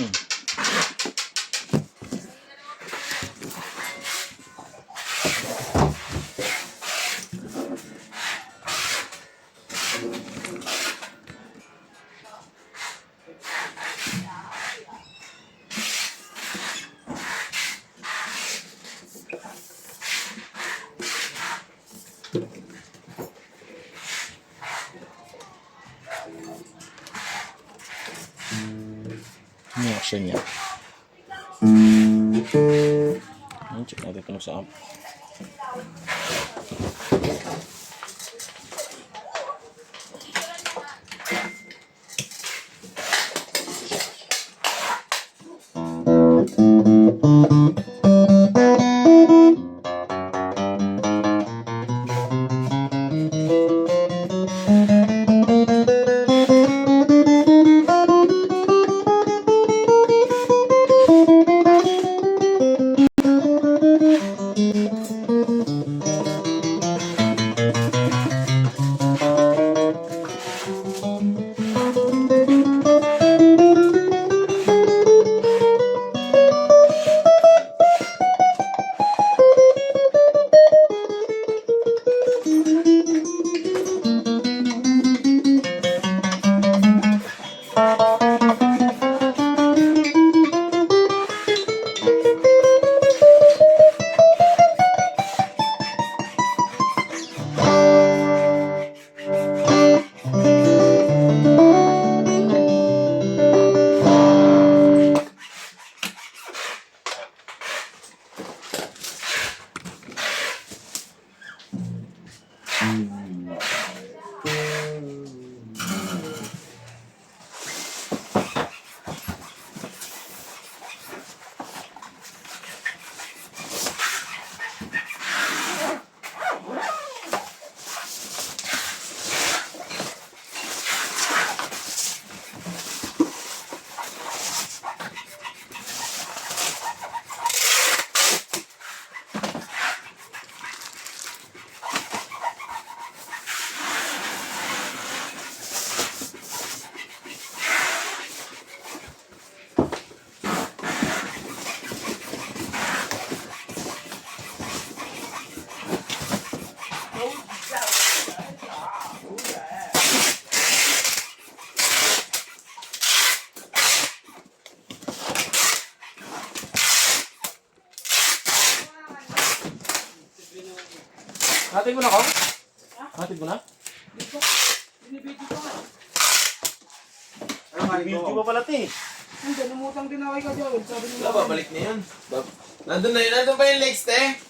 Ano yung action niya? Check natin kung saan. Hatid mo na ko? Hatid mo na? Binibidyo ko nga. Video pa pala ito eh. Hindi, namutang din ako kay Kajawad. Sabi nila. Wala, babalik na yun. Nandun na yun. Nandun pa yung legs, te.